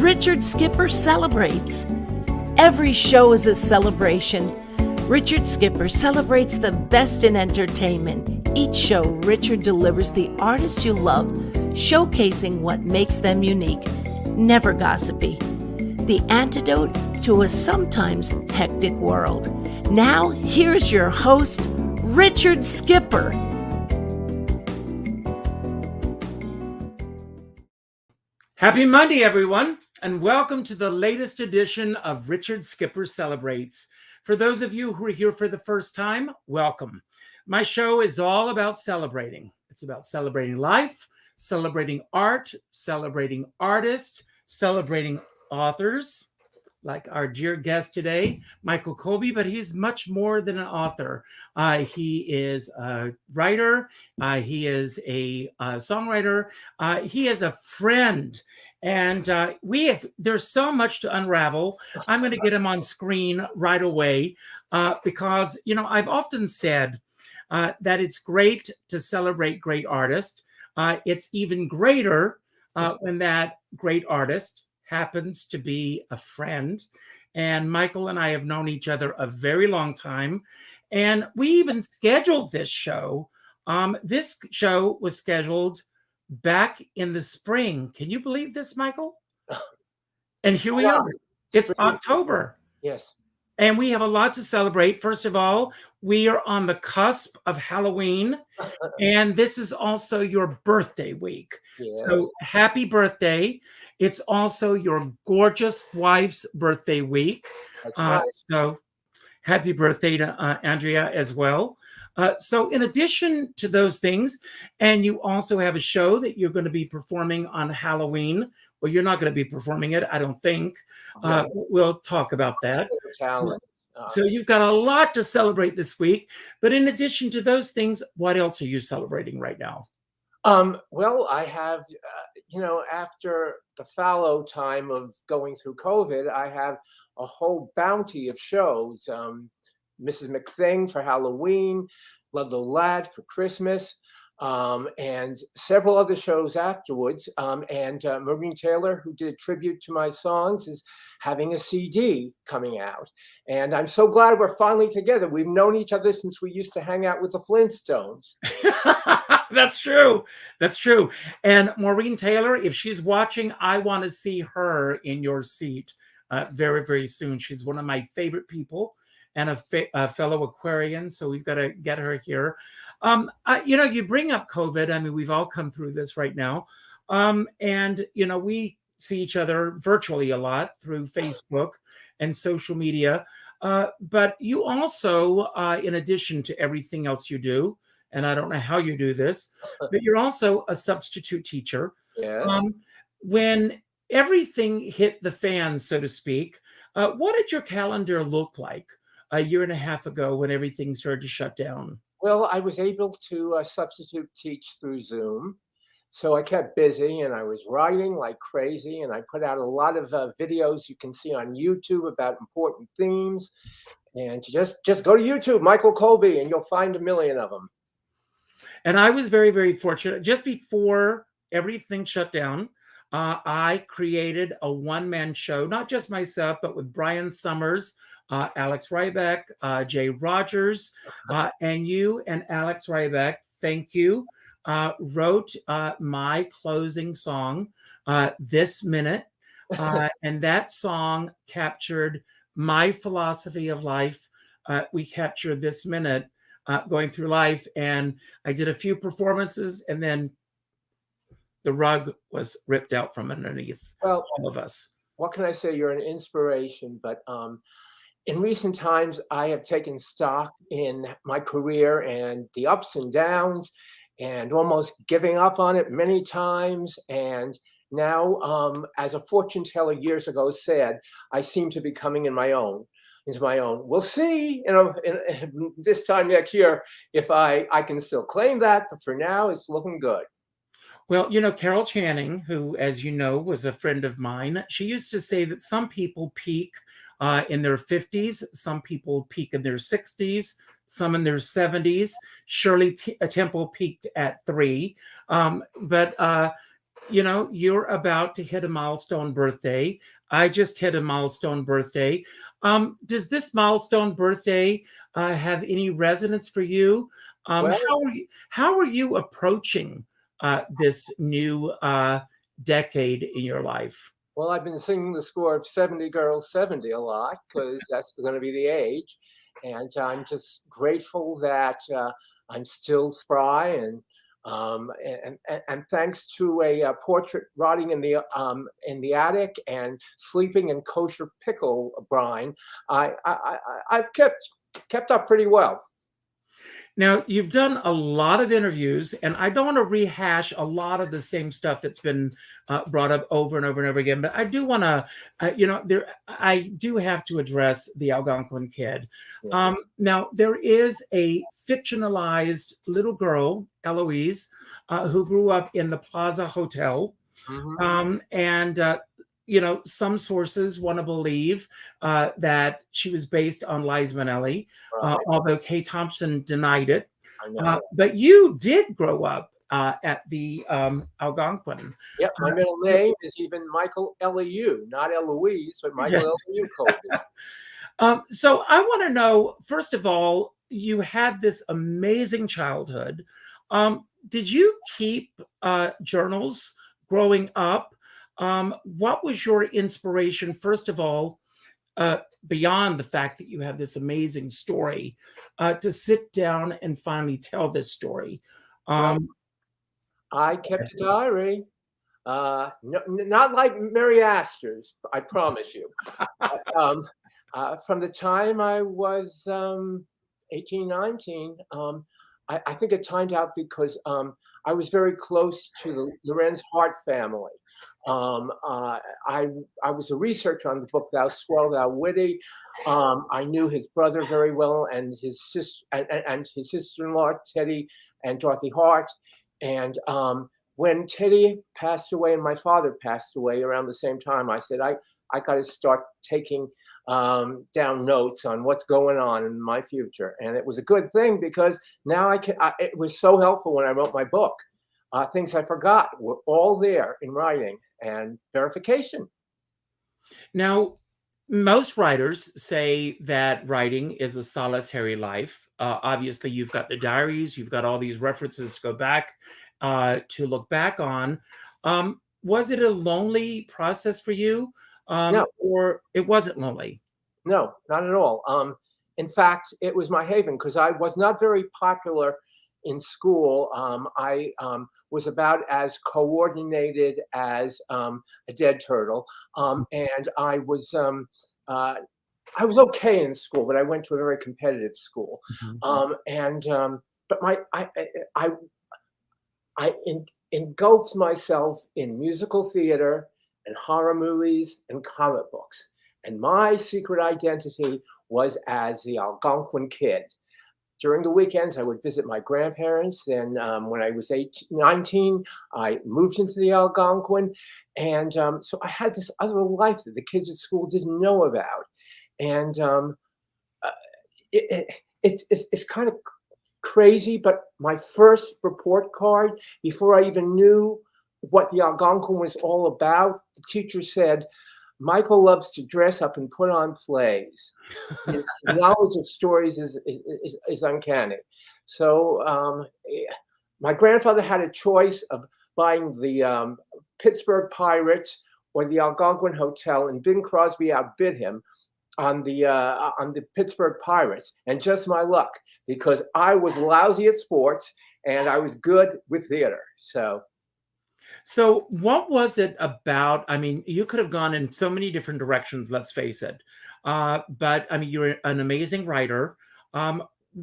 Richard Skipper celebrates. Every show is a celebration. Richard Skipper celebrates the best in entertainment. Each show, Richard delivers the artists you love, showcasing what makes them unique. Never gossipy. The antidote to a sometimes hectic world. Now, here's your host, Richard Skipper. Happy Monday, everyone, and welcome to the latest edition of Richard Skipper Celebrates. For those of you who are here for the first time, welcome. My show is all about celebrating. It's about celebrating life, celebrating art, celebrating artists, celebrating authors, like our dear guest today, Michael Colby, but he's much more than an author. He is a writer. He is a songwriter. He is a friend. And there's so much to unravel. I'm going to get him on screen right away because, I've often said that it's great to celebrate great artists. It's even greater when that great artist happens to be a friend. And Michael and I have known each other a very long time. And we even scheduled this show. This show was scheduled back in the spring. Can you believe this, Michael? And here we are. It's October. Yes. And we have a lot to celebrate. First of all, we are on the cusp of Halloween. And this is also your birthday week. Yeah. So happy birthday. It's also your gorgeous wife's birthday week. That's right. So happy birthday to Andrea as well. So in addition to those things, and you also have a show that you're going to be performing on Halloween. Well, you're not going to be performing it, I don't think. We'll talk about that. So you've got a lot to celebrate this week. But in addition to those things, what else are you celebrating right now? Well, I have, after the fallow time of going through COVID, I have a whole bounty of shows. Mrs. McThing for Halloween, Ludlow Ladd for Christmas, and several other shows afterwards. And Maureen Taylor, who did a tribute to my songs, is having a CD coming out. And I'm so glad we're finally together. We've known each other since we used to hang out with the Flintstones. That's true. That's true. And Maureen Taylor, if she's watching, I want to see her in your seat very, very soon. She's one of my favorite people and a fellow Aquarian. So we've got to get her here. You bring up COVID. I mean, we've all come through this right now. And we see each other virtually a lot through Facebook and social media. But you also, in addition to everything else you do, and I don't know how you do this, but you're also a substitute teacher. Yes. When everything hit the fan, so to speak, what did your calendar look like a year and a half ago when everything started to shut down? Well, I was able to substitute teach through Zoom. So I kept busy and I was writing like crazy. And I put out a lot of videos you can see on YouTube about important themes. And just go to YouTube, Michael Colby, and you'll find a million of them. And I was very, very fortunate. Just before everything shut down, I created a one-man show, not just myself, but with Brian Summers, Alex Ryback, Jay Rogers, and you and Alex Ryback, thank you, wrote my closing song, This Minute. And that song captured my philosophy of life. We captured this minute going through life. And I did a few performances and then the rug was ripped out from underneath all of us. What can I say? You're an inspiration. But in recent times, I have taken stock in my career and the ups and downs and almost giving up on it many times. And now, as a fortune teller years ago said, I seem to be coming into my own. We'll see, in this time next year if I can still claim that. But for now, it's looking good. Well, Carol Channing, who, as you know, was a friend of mine, she used to say that some people peak in their 50s, some people peak in their 60s, some in their 70s. Shirley Temple peaked at 3. But you're about to hit a milestone birthday. I just hit a milestone birthday. Does this milestone birthday have any resonance for you? Well, how are you approaching this new decade in your life? well, I've been singing the score of 70 Girls 70 a lot because that's going to be the age. And I'm just grateful that I'm still spry and thanks to a portrait rotting in the attic and sleeping in kosher pickle brine, I've kept up pretty well. Now, you've done a lot of interviews, and I don't want to rehash a lot of the same stuff that's been brought up over and over and over again, but I do want to, I do have to address the Algonquin Kid. Yeah. Now, there is a fictionalized little girl, Eloise, who grew up in the Plaza Hotel. And some sources want to believe that she was based on Liza Minnelli, Right. although Kay Thompson denied it. I know. But you did grow up at the Algonquin. Yep, my middle name is even Michael L.U., not Eloise, but Michael L.U. Colby. So I want to know, first of all, you had this amazing childhood. Did you keep journals growing up? What was your inspiration, first of all, beyond the fact that you have this amazing story, to sit down and finally tell this story? Well, I kept a diary. Not like Mary Astor's, I promise you. From the time I was 18, 19, I think it timed out because I was very close to the Lorenz Hart family. I was a researcher on the book Thou Swell, Thou Witty. I knew his brother very well and his sister and his sister-in-law Teddy and Dorothy Hart. And when Teddy passed away and my father passed away around the same time, I said I got to start taking down notes on what's going on in my future. And it was a good thing because now it was so helpful when I wrote my book. Things I forgot were all there in writing and verification. Now, most writers say that writing is a solitary life. Obviously, you've got the diaries, you've got all these references to go back to look back on. Was it a lonely process for you? No. Or it wasn't lonely? No, not at all. In fact, it was my haven because I was not very popular in school. I was about as coordinated as a dead turtle, and I was okay in school, but I went to a very competitive school. But I engulfed myself in musical theater and horror movies and comic books. And my secret identity was as the Algonquin Kid. During the weekends, I would visit my grandparents. Then when I was 19, I moved into the Algonquin. And so I had this other life that the kids at school didn't know about. And it's kind of crazy, but my first report card, before I even knew what the Algonquin was all about, the teacher said, Michael loves to dress up and put on plays. His knowledge of stories is uncanny. So my grandfather had a choice of buying the Pittsburgh Pirates or the Algonquin Hotel, and Bing Crosby outbid him on the Pittsburgh Pirates. And just my luck, because I was lousy at sports and I was good with theater. So what was it about? I mean, you could have gone in so many different directions, let's face it. But I mean, you're an amazing writer.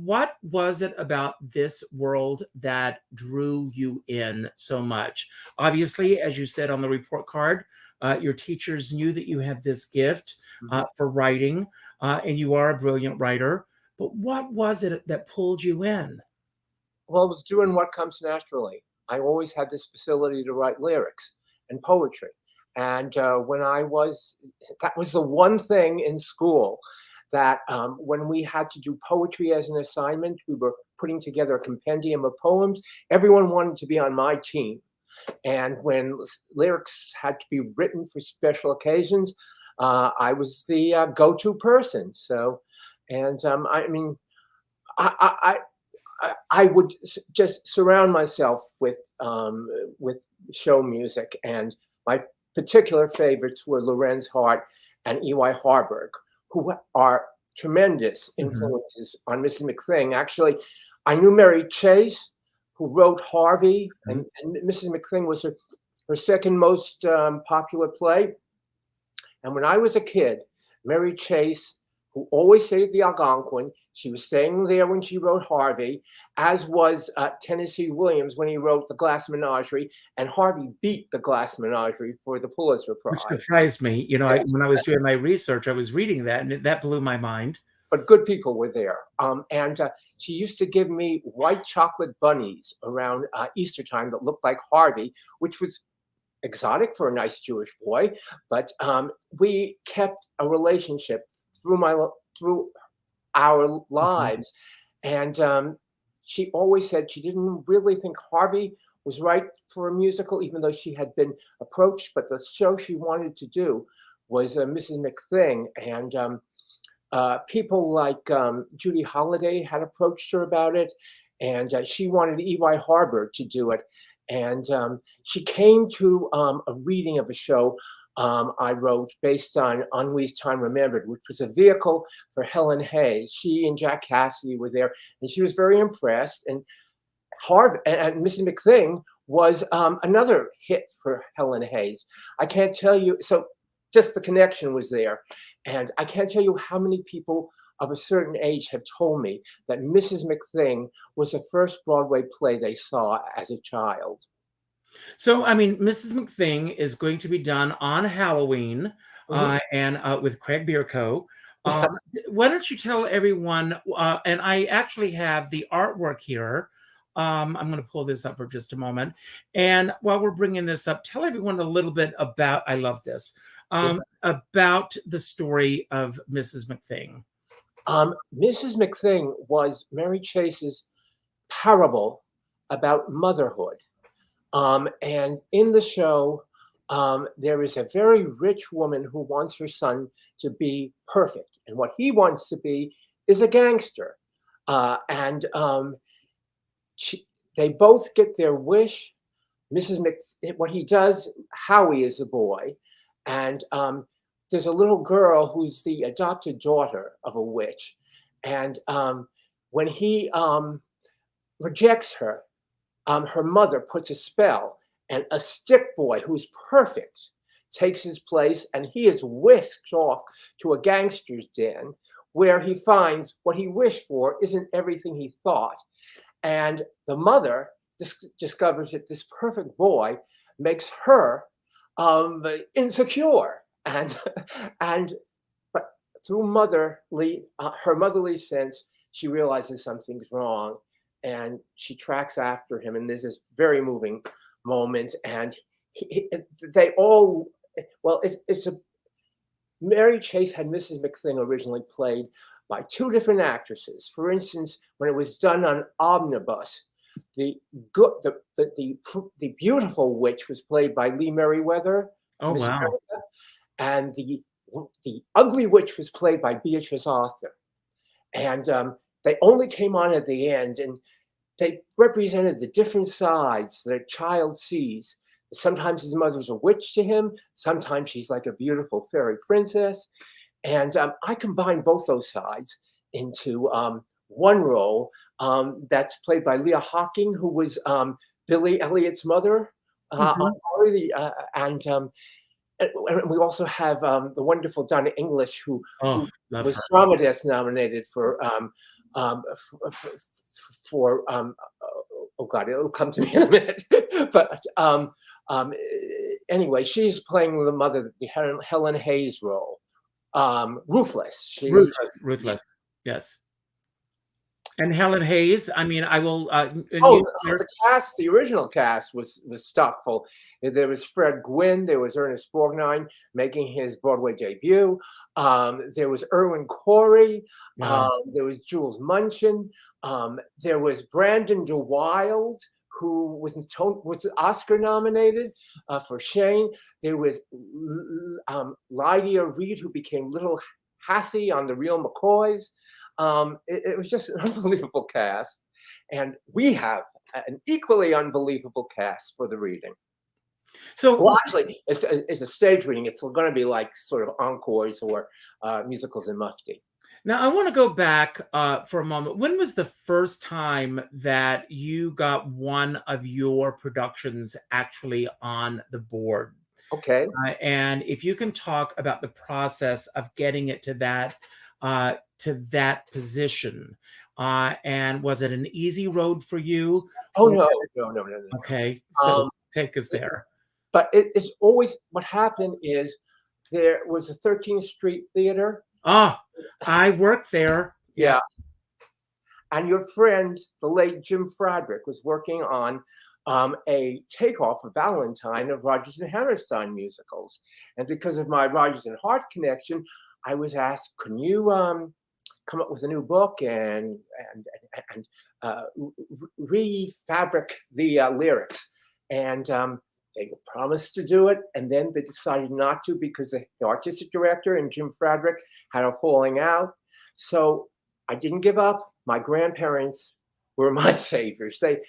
what was it about this world that drew you in so much? Obviously, as you said on the report card, your teachers knew that you had this gift for writing, and you are a brilliant writer. But what was it that pulled you in? Well, I was doing what comes naturally. I always had this facility to write lyrics and poetry. And when that was the one thing in school that when we had to do poetry as an assignment, we were putting together a compendium of poems. Everyone wanted to be on my team. And when lyrics had to be written for special occasions, I was the go-to person. So, and I mean, I would just surround myself with show music, and my particular favorites were Lorenz Hart and E.Y. Harburg, who are tremendous influences on Mrs. McThing. Actually, I knew Mary Chase, who wrote Harvey, and Mrs. McThing was her second most popular play. And when I was a kid, Mary Chase, who always stayed at the Algonquin, she was staying there when she wrote Harvey, as was Tennessee Williams when he wrote The Glass Menagerie, and Harvey beat The Glass Menagerie for the Pulitzer Prize. Which surprised me. You know, when I was doing my research, I was reading that, and that blew my mind. But good people were there. And she used to give me white chocolate bunnies around Easter time that looked like Harvey, which was exotic for a nice Jewish boy. But we kept a relationship through our lives. And she always said she didn't really think Harvey was right for a musical, even though she had been approached. But the show she wanted to do was Mrs. McThing. And people like Judy Holliday had approached her about it. And she wanted E.Y. Harburg to do it. And she came to a reading of a show I wrote based on Ennuy's Time Remembered, which was a vehicle for Helen Hayes. She and Jack Cassidy were there, and she was very impressed. And and Mrs. McThing was another hit for Helen Hayes. I can't tell you, so just the connection was there. And I can't tell you how many people of a certain age have told me that Mrs. McThing was the first Broadway play they saw as a child. So, I mean, Mrs. McThing is going to be done on Halloween and with Craig Bierko. Why don't you tell everyone, and I actually have the artwork here. I'm going to pull this up for just a moment. And while we're bringing this up, tell everyone a little bit about, I love this, about the story of Mrs. McThing. Mrs. McThing was Mary Chase's parable about motherhood. And in the show, there is a very rich woman who wants her son to be perfect. And what he wants to be is a gangster. And they both get their wish. What he does, Howie is a boy. And there's a little girl who's the adopted daughter of a witch. And when he rejects her, her mother puts a spell, and a stick boy who's perfect takes his place, and he is whisked off to a gangster's den where he finds what he wished for isn't everything he thought. And the mother discovers that this perfect boy makes her insecure. But through her motherly sense, she realizes something's wrong. And she tracks after him, and there's this very moving moment. And Mary Chase had Mrs. McThing originally played by two different actresses. For instance, when it was done on Omnibus, the beautiful witch was played by Lee Merriweather. Oh, Mrs. wow. Merriweather, and the ugly witch was played by Beatrice Arthur. And they only came on at the end, and they represented the different sides that a child sees. Sometimes his mother's a witch to him. Sometimes she's like a beautiful fairy princess. And I combined both those sides into one role that's played by Leah Hawking, who was Billy Elliot's mother. and we also have the wonderful Donna English, who Oh, love was her. Dramatist nominated for for oh God, it'll come to me in a minute. But anyway, she's playing the mother, the Helen Hayes role. Ruthless. Ruthless. Yes. And Helen Hayes. I mean, I will. The cast, the original cast was stock full. There was Fred Gwynne, there was Ernest Borgnine making his Broadway debut. There was Irwin Corey. There was Jules Munchin. There was Brandon DeWild, who was Oscar nominated for Shane. There was Lydia Reed, who became Little Hassie on The Real McCoys. It was just an unbelievable cast, and we have an equally unbelievable cast for the reading. So, well, actually, it's a stage reading. It's going to be like sort of encores or musicals in Mufti. Now, I want to go back for a moment. When was the first time that you got one of your productions actually on the board? Okay. And if you can talk about the process of getting it to that position, and was it an easy road for you? Oh no. Okay, so take us there. But it's always, what happened is there was a 13th Street Theater. I worked there. Yeah. And your friend, the late Jim Fradrick, was working on a takeoff of Valentine of Rodgers and Hammerstein musicals. And because of my Rodgers and Hart connection, I was asked, can you come up with a new book and refabric the lyrics? And they promised to do it, and then they decided not to because the artistic director and Jim Fradrick had a falling out. So I didn't give up. My grandparents were my saviors. They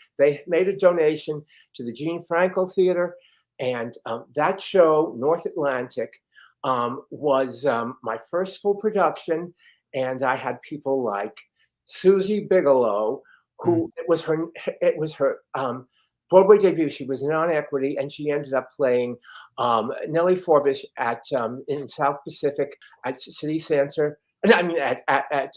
made a donation to the Gene Frankel Theater, and that show, North Atlantic, was my first full production. And I had people like Susie Bigelow, who it was her Broadway debut. She was non-equity, and she ended up playing Nellie Forbish at in South Pacific at City Center. I mean at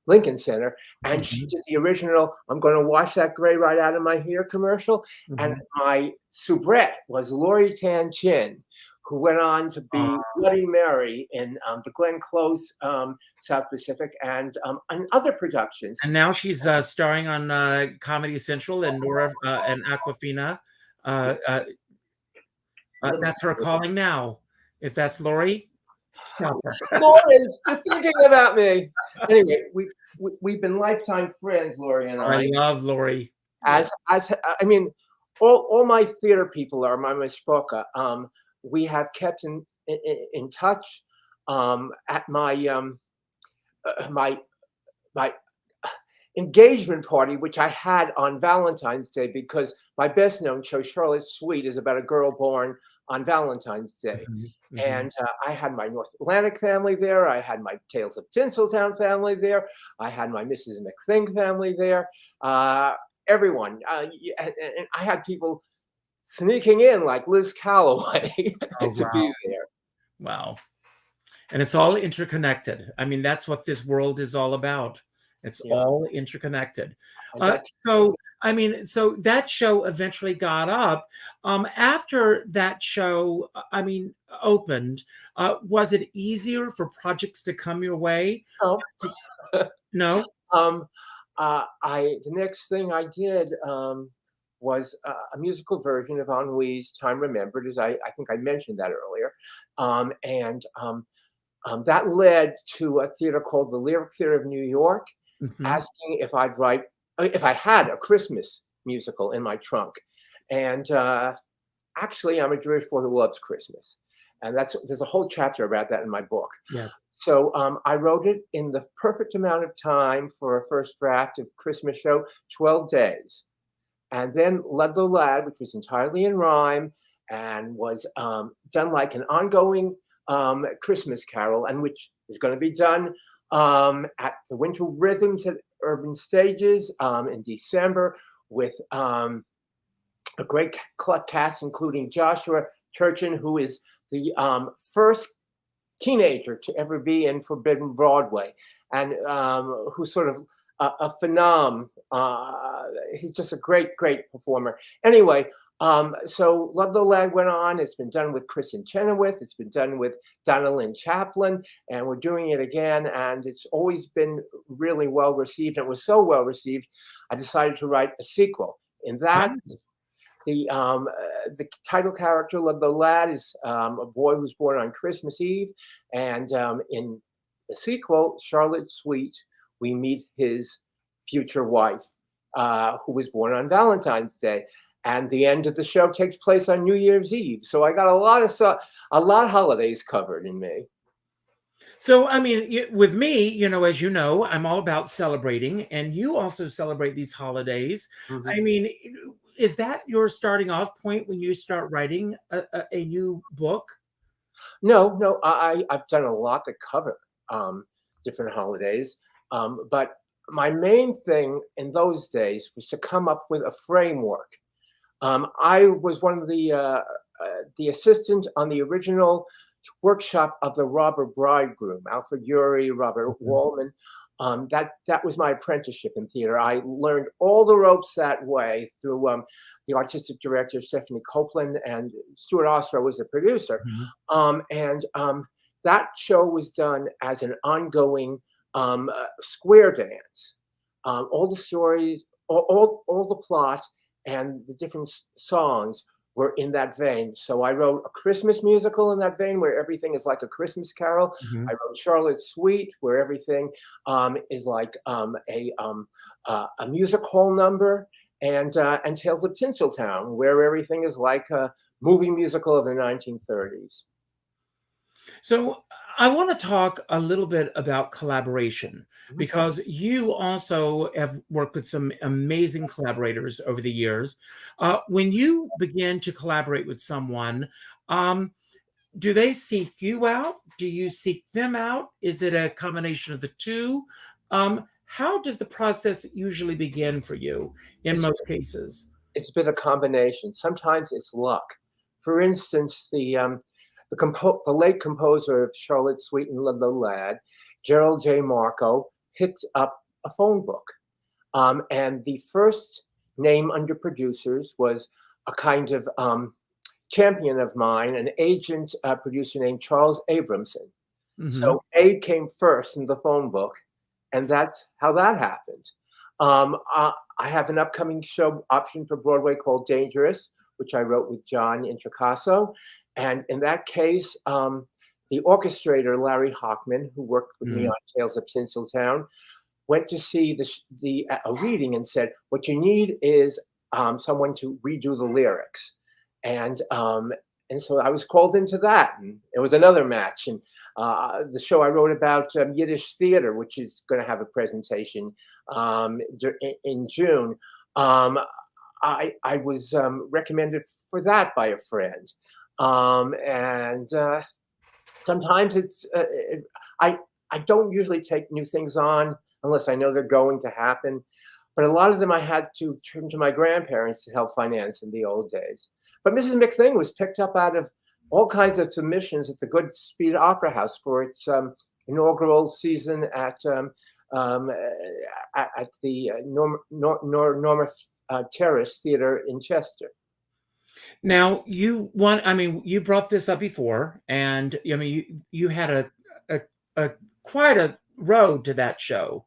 Lincoln Center, and she did the original "I'm going to wash that gray right out of my hair" commercial. And my soubrette was Lori Tan Chin, who went on to be Bloody Mary in the Glenn Close South Pacific and other productions. And now she's starring on Comedy Central and Nora and Aquafina. That's her calling now. If that's Lori, stop her. Lori, you're thinking about me. Anyway, we've been lifetime friends, Lori and I. I love Lori. As I mean, all my theater people are my mishpocha. We have kept in touch. At my my engagement party, which I had on Valentine's Day, because my best known show, Charlotte's Suite, is about a girl born on Valentine's Day. And I had my North Atlantic family there. I had my Tales of Tinseltown family there. I had my Mrs. McThing family there. Everyone. And I had people sneaking in like Liz Calloway to be there. Wow. And it's all interconnected. I mean, that's what this world is all about. It's all interconnected. So that show eventually got up. After that show, opened, was it easier for projects to come your way? No. No? The next thing I did was a musical version of Ennui's Time Remembered, as I think I mentioned that earlier. That led to a theater called the Lyric Theater of New York, asking if I had a Christmas musical in my trunk. And actually, I'm a Jewish boy who loves Christmas. And there's a whole chapter about that in my book. Yeah. So I wrote it in the perfect amount of time for a first draft of Christmas show, 12 days. And then Ludlow Ladd, which was entirely in rhyme and was done like an ongoing Christmas carol, and which is going to be done at the Winter Rhythms at Urban Stages in December with a great cast, including Joshua Turchin, who is the first teenager to ever be in Forbidden Broadway, and who's sort of a phenom. He's just a great performer. Anyway, so Ludlow Ladd went on. It's been done with Kristen Chenoweth. It's been done with Donna Lynn Chaplin, and we're doing it again. And it's always been really well received. And it was so well received, I decided to write a sequel. In that, the title character Ludlow Ladd is a boy who's born on Christmas Eve, and in the sequel, Charlotte Sweet, we meet his future wife, who was born on Valentine's Day. And the end of the show takes place on New Year's Eve. So I got a lot of holidays covered in me. So, I mean, with me, you know, as you know, I'm all about celebrating, and you also celebrate these holidays. Mm-hmm. I mean, is that your starting off point when you start writing a new book? No, I've done a lot to cover different holidays. But my main thing in those days was to come up with a framework. I was one of the assistant on the original workshop of the Robber Bridegroom, Alfred Urey, Robert Wallman. That was my apprenticeship in theater. I learned all the ropes that way through the artistic director, Stephanie Copeland, and Stuart Ostrow was the producer. Mm-hmm. That show was done as an ongoing square dance. All the stories, all the plot, and the different songs were in that vein. So I wrote a Christmas musical in that vein, where everything is like a Christmas carol. Mm-hmm. I wrote Charlotte Sweet, where everything is like a music hall number, and Tales of Tinseltown, where everything is like a movie musical of the 1930s. So I want to talk a little bit about collaboration, because you also have worked with some amazing collaborators over the years. When you begin to collaborate with someone, do they seek you out? Do you seek them out? Is it a combination of the two? How does the process usually begin for you in most cases? It's been a combination. Sometimes it's luck. For instance, the late composer of Charlotte Sweet and Ludlow Ladd, Gerald J. Marco, picked up a phone book. And the first name under producers was a kind of champion of mine, an agent producer named Charles Abramson. Mm-hmm. So A came first in the phone book, and that's how that happened. I have an upcoming show option for Broadway called Dangerous, which I wrote with John Introcaso. And in that case, the orchestrator, Larry Hockman, who worked with me on Tales of Tinseltown, went to see a reading and said, what you need is someone to redo the lyrics. And so I was called into that, and it was another match. And the show I wrote about Yiddish theater, which is going to have a presentation in June, I was recommended for that by a friend. Sometimes it's I don't usually take new things on unless I know they're going to happen, but a lot of them I had to turn to my grandparents to help finance in the old days. But Mrs. McThing was picked up out of all kinds of submissions at the Goodspeed Opera House for its inaugural season at the Norma Terrace Theater in Chester. Now, you brought this up before, and I mean, you had a quite a road to that show.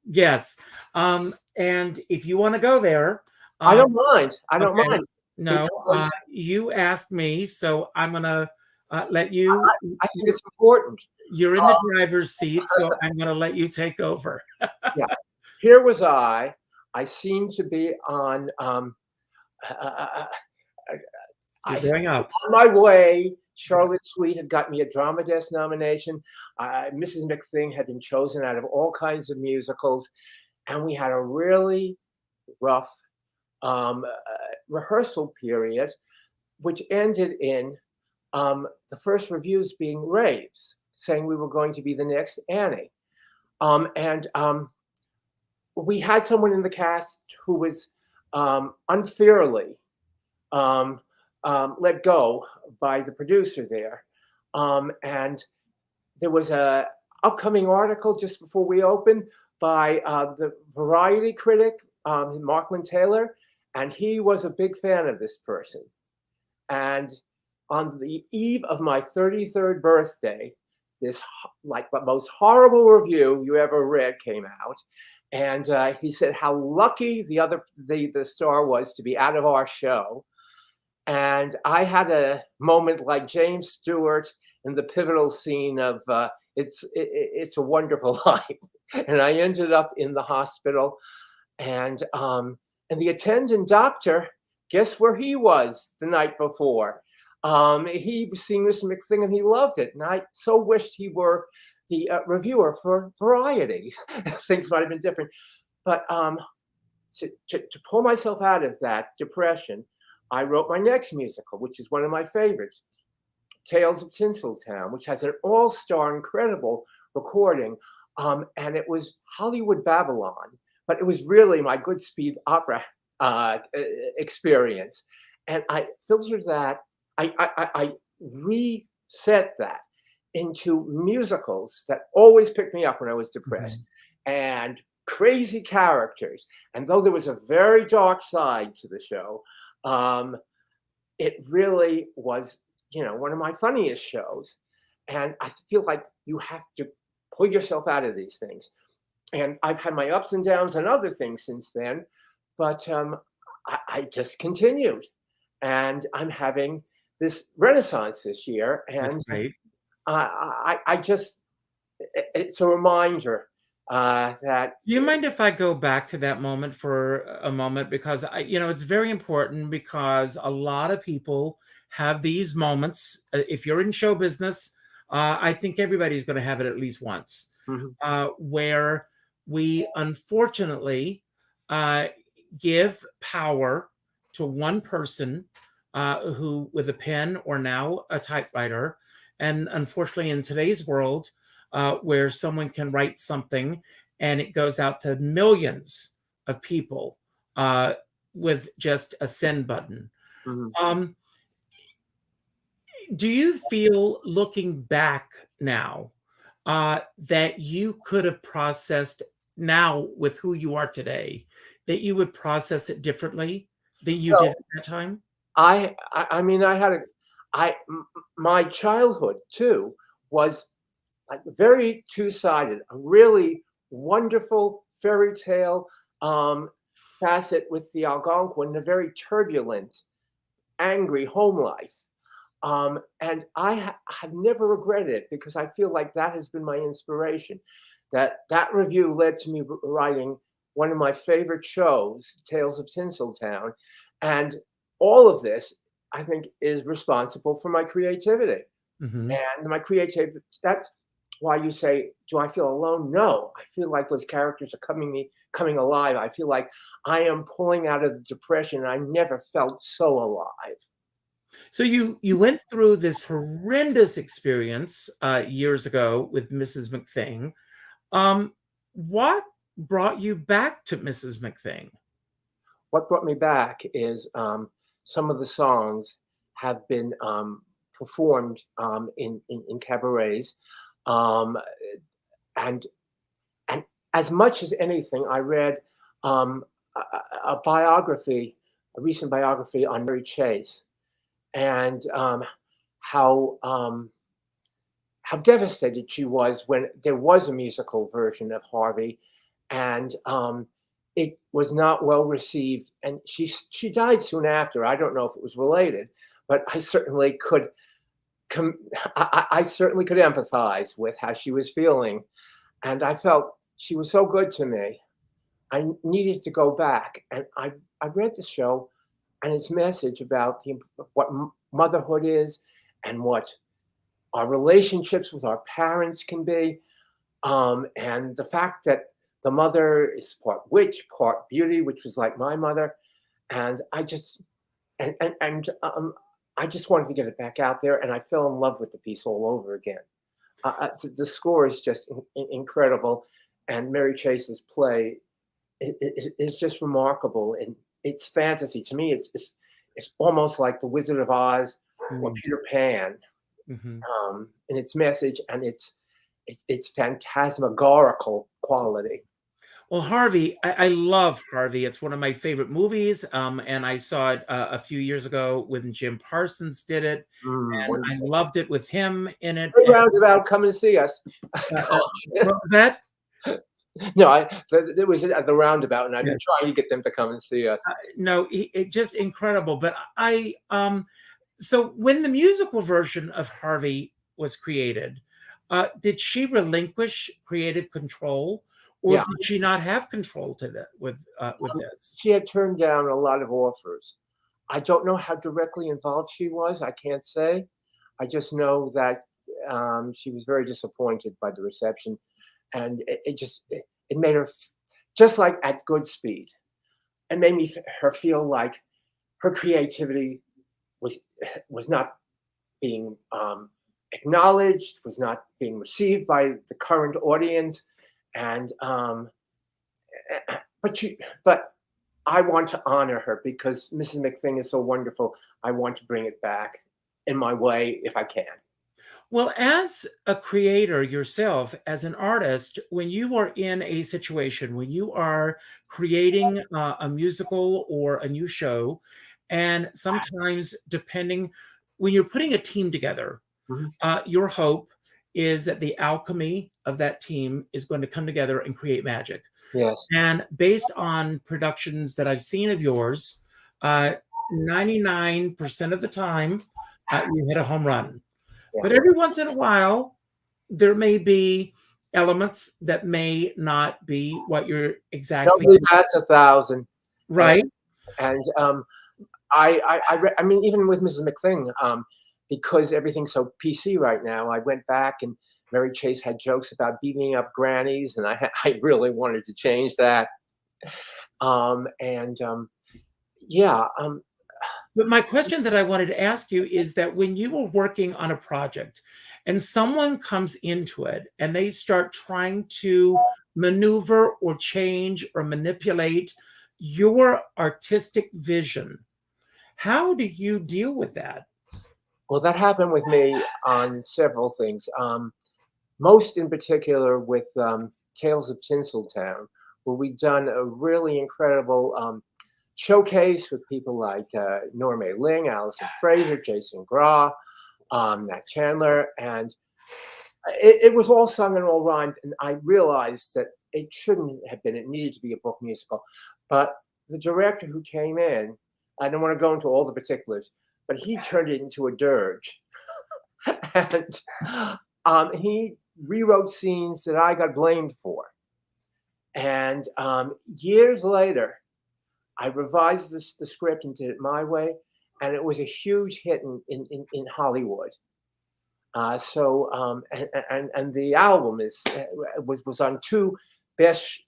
Yes. And if you want to go there, I don't mind. I don't mind. No, you asked me, so I'm gonna let you. I think it's important. You're in the driver's seat, so I'm gonna let you take over. Yeah. Here was I seemed to be on. Going up. On my way. Charlotte Sweet had got me a Dramatist nomination. Mrs. McThing had been chosen out of all kinds of musicals, and we had a really rough rehearsal period, which ended in the first reviews being raves, saying we were going to be the next Annie. We had someone in the cast who was unfairly let go by the producer there. And there was a upcoming article just before we opened by the Variety critic, Maureen Taylor, and he was a big fan of this person. And on the eve of my 33rd birthday, this like the most horrible review you ever read came out. And he said how lucky the star was to be out of our show. And I had a moment like James Stewart in the pivotal scene of It's a Wonderful Life. And I ended up in the hospital. And the attendant doctor, guess where he was the night before? He was seeing Mr. McThing and he loved it. And I so wished he were the reviewer for Variety. Things might have been different. But to pull myself out of that depression, I wrote my next musical, which is one of my favorites, Tales of Tinseltown, which has an all-star, incredible recording. And it was Hollywood Babylon, but it was really my Goodspeed opera experience. And I filtered that, I reset that into musicals that always picked me up when I was depressed, and crazy characters. And though there was a very dark side to the show, it really was, one of my funniest shows. And I feel like you have to pull yourself out of these things. And I've had my ups and downs and other things since then, but I just continued. And I'm having this renaissance this year. And I just, it's a reminder that. Do you mind if I go back to that moment for a moment? Because it's very important, because a lot of people have these moments. If you're in show business, I think everybody's going to have it at least once, where we unfortunately give power to one person who, with a pen or now a typewriter, and unfortunately in today's world, where someone can write something and it goes out to millions of people with just a send button. Do you feel, looking back now, that you could have processed now with who you are today, that you would process it differently than you did at that time? I mean, my childhood too was like very two-sided, a really wonderful fairy tale facet with the Algonquin, a very turbulent, angry home life. And I have never regretted it, because I feel like that has been my inspiration. That review led to me writing one of my favorite shows, Tales of Tinseltown. And all of this, I think, is responsible for my creativity. And my creativity, that's why you say, do I feel alone? No, I feel like those characters are coming alive. I feel like I am pulling out of the depression, and I never felt so alive. So you went through this horrendous experience years ago with Mrs. McThing. What brought you back to Mrs. McThing? What brought me back is some of the songs have been performed in cabarets. And as much as anything, I read a recent biography on Mary Chase, and how devastated she was when there was a musical version of Harvey, and it was not well received, and she died soon after. I don't know if it was related, but I certainly could empathize with how she was feeling, and I felt she was so good to me. I needed to go back, and I read the show and its message about what motherhood is and what our relationships with our parents can be, and the fact that the mother is part witch, part beauty, which was like my mother, and I just wanted to get it back out there, and I fell in love with the piece all over again. The score is just incredible, and Mary Chase's play is just remarkable, and it's fantasy. To me, it's almost like the Wizard of Oz or Peter Pan in its message and its phantasmagorical quality. Well, Harvey, I love Harvey. It's one of my favorite movies, and I saw it a few years ago when Jim Parsons did it, and I loved it with him in it. Hey, Roundabout, come and see us. What was that? No, it was at the Roundabout, and I've been trying to get them to come and see us. No, it just incredible. But so when the musical version of Harvey was created, did she relinquish creative control? Or did she not have control with this? She had turned down a lot of offers. I don't know how directly involved she was. I can't say. I just know that she was very disappointed by the reception, and it made her, just like at Goodspeed, it made her feel like her creativity was not being acknowledged, was not being received by the current audience. And but I want to honor her because Mrs. McThing is so wonderful. I want to bring it back in my way if I can. Well, as a creator yourself, as an artist, when you are in a situation, when you are creating a musical or a new show, and sometimes when you're putting a team together, your hope is that the alchemy of that team is going to come together and create magic. Yes. And based on productions that I've seen of yours, 99% of the time, you hit a home run. Yeah. But every once in a while, there may be elements that may not be what you're exactly. Nobody bats 1,000. Right. And I mean, even with Mrs. McThing, because everything's so PC right now, I went back and Mary Chase had jokes about beating up grannies, and I really wanted to change that. But my question that I wanted to ask you is that when you were working on a project and someone comes into it and they start trying to maneuver or change or manipulate your artistic vision, how do you deal with that? Well, that happened with me on several things. Most in particular with Tales of Tinseltown, where we've done a really incredible showcase with people like Norma Ling, Allison Fraser, Jason Graw, Nat Chandler, and it was all sung and all rhymed. And I realized that it shouldn't have been. It needed to be a book musical. But the director who came in, I don't want to go into all the particulars, but he turned it into a dirge. And he rewrote scenes that I got blamed for. And years later, I revised the script and did it my way, and it was a huge hit in Hollywood. And the album was on 2 best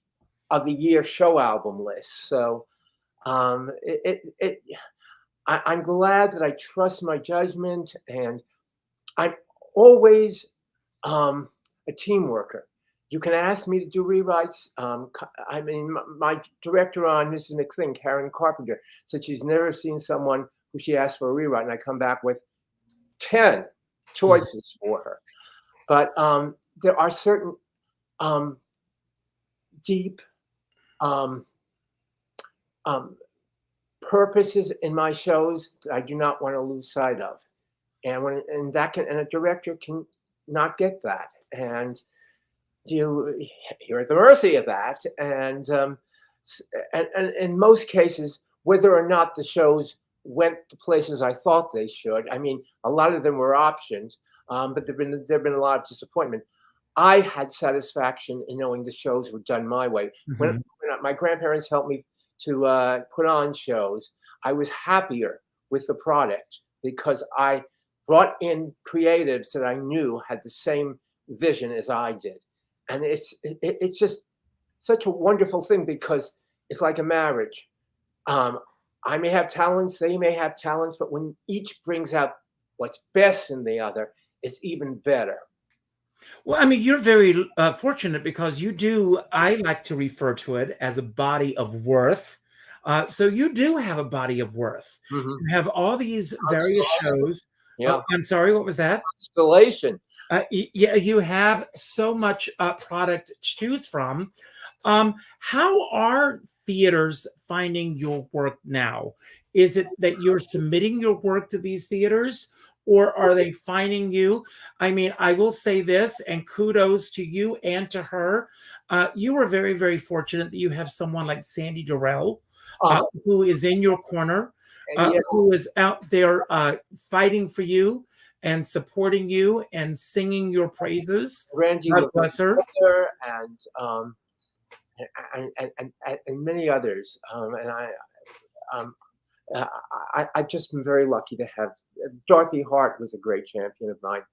of the year show album lists. So I'm glad that I trust my judgment, and I'm always a team worker. You can ask me to do rewrites. I mean, my director on Mrs. McThing, Karen Carpenter, said she's never seen someone who she asked for a rewrite, and I come back with 10 choices for her. But there are certain deep purposes in my shows that I do not want to lose sight of, and a director can not get that, and you're at the mercy of that. And in most cases, whether or not the shows went the places I thought they should, I mean, a lot of them were options, but there've been a lot of disappointment. I had satisfaction in knowing the shows were done my way. When my grandparents helped me to put on shows, I was happier with the product because I brought in creatives that I knew had the same vision as I did. And it's just such a wonderful thing because it's like a marriage. I may have talents, they may have talents, but when each brings out what's best in the other, it's even better. Well, I mean, you're very fortunate because you do, I like to refer to it as a body of worth. So you do have a body of worth. Mhm. You have all these various shows. Yeah. Oh, I'm sorry, what was that? Installation. Yeah, you have so much product to choose from. How are theaters finding your work now? Is it that you're submitting your work to these theaters, or are they finding you? I mean, I will say this, and kudos to you and to her. You are very, very fortunate that you have someone like Sandy Durrell, who is in your corner, And yeah, who is out there fighting for you and supporting you and singing your praises. Randy God bless her. and and many others. Um, I just am very lucky to have Dorothy Hart was a great champion of mine.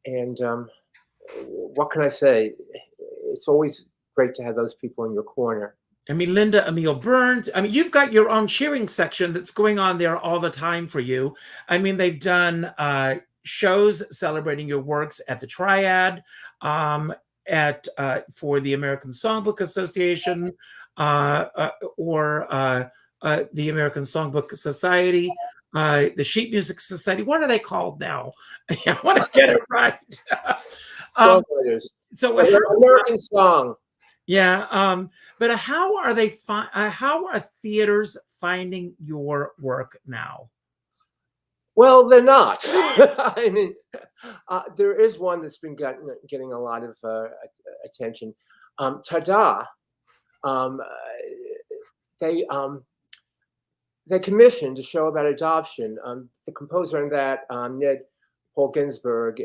And what can I say? It's always great to have those people in your corner. I mean, Linda Emile Burns. I mean, you've got your own cheering section that's going on there all the time for you. I mean, they've done shows celebrating your works at the Triad, for the American Songbook Association, or the American Songbook Society, the Sheet Music Society. What are they called now? I want to get it right. So American Song. Yeah, but how are they? How are theaters finding your work now? Well, they're not. I mean, there is one that's been getting a lot of attention. TADA. They commissioned a show about adoption. The composer on that, Ned Paul Ginsberg,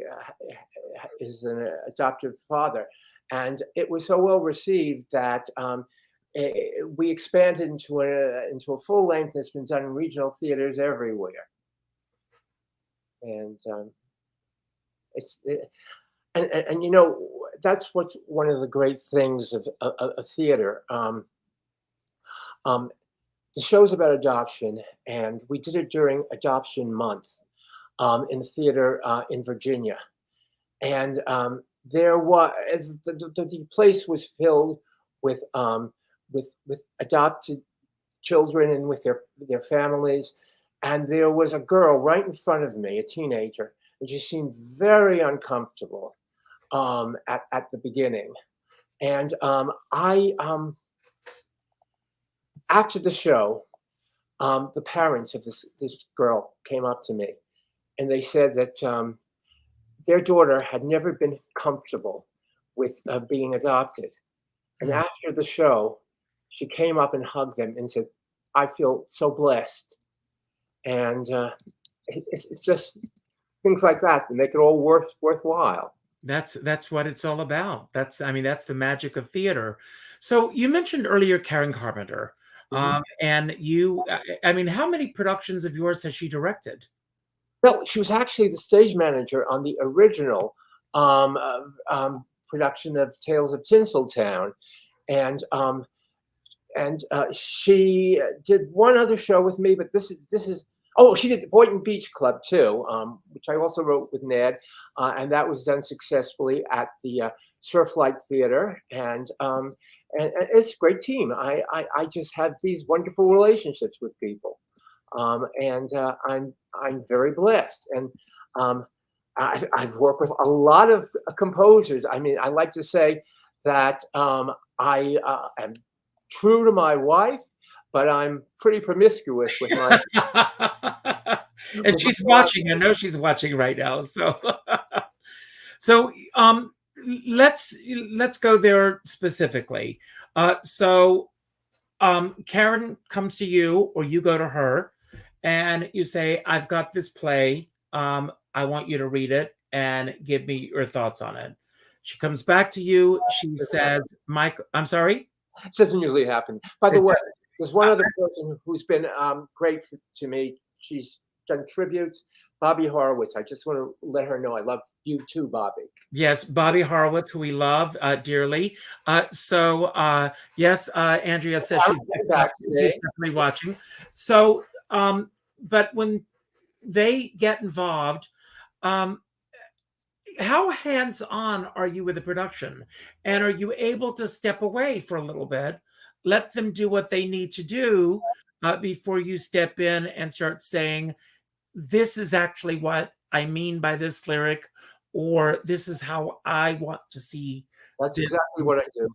is an adoptive father. And it was so well received that we expanded into a full length that's been done in regional theaters everywhere. And and you know, that's what's one of the great things of theater. The show's about adoption, and we did it during Adoption Month in theater in Virginia, and there was the place was filled with adopted children and with their families, and there was a girl right in front of me, a teenager, and she seemed very uncomfortable at the beginning, and after the show, the parents of this girl came up to me, and they said that their daughter had never been comfortable with being adopted. And after the show, she came up and hugged them and said, "I feel so blessed." And it's just things like that that make it all worthwhile. That's what it's all about. I mean, that's the magic of theater. So you mentioned earlier Karen Carpenter, and I mean, how many productions of yours has she directed? Well, she was actually the stage manager on the original production of Tales of Tinseltown, and she did one other show with me, but this is she did Boynton Beach Club too, which I also wrote with Ned, and that was done successfully at the Surflight Theater, and it's a great team. I just have these wonderful relationships with people. And I'm very blessed, and I've worked with a lot of composers. I mean, I like to say that I am true to my wife, but I'm pretty promiscuous with my. And she's watching. I know she's watching right now. So, so let's go there specifically. Karen comes to you, or you go to her, and you say, "I've got this play. I want you to read it and give me your thoughts on it." She comes back to you. She says, "Mike, I'm sorry." It doesn't usually happen. By the way, there's one other person who's been great to me. She's done tributes. Bobby Horowitz. I just want to let her know I love you too, Bobby. Yes, Bobby Horowitz, who we love dearly. Yes, Andrea says she's definitely watching. So, but when they get involved, how hands-on are you with the production? And are you able to step away for a little bit let them do what they need to do before you step in and start saying, this is actually what I mean by this lyric, or this is how I want to see. That's this. exactly what I do.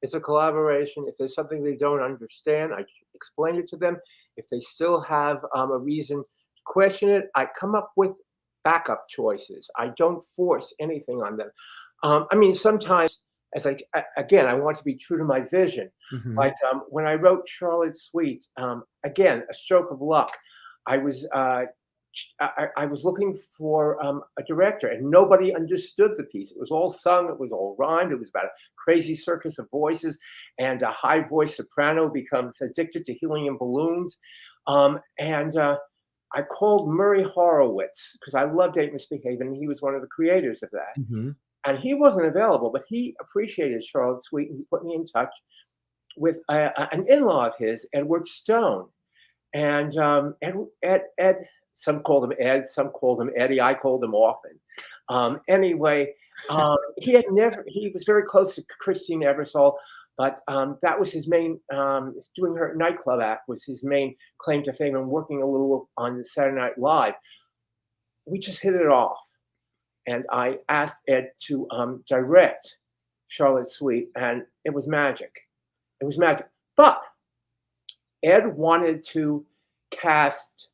It's a collaboration. If there's something they don't understand, I explain it to them. If they still have a reason to question it, I come up with backup choices. I don't force anything on them. I mean, sometimes, again, I want to be true to my vision. Mm-hmm. Like when I wrote Charlotte Sweet, again, a stroke of luck. I was looking for a director, and nobody understood the piece. It was all sung, it was all rhymed, it was about a crazy circus of voices, and a high voice soprano becomes addicted to helium balloons. I called Murray Horowitz because I loved Ain't Misbehavin', and he was one of the creators of that. Mm-hmm. And he wasn't available, but he appreciated Charlotte Sweet, and he put me in touch with an in-law of his, Edward Stone. And Ed, some called him Ed, some called him Eddie. I called him often. Anyway, he was very close to Christine Ebersole, but that was his main, doing her nightclub act was his main claim to fame, and working a little on the Saturday Night Live. We just hit it off. And I asked Ed to direct Charlotte Sweet, and it was magic. It was magic. But Ed wanted to cast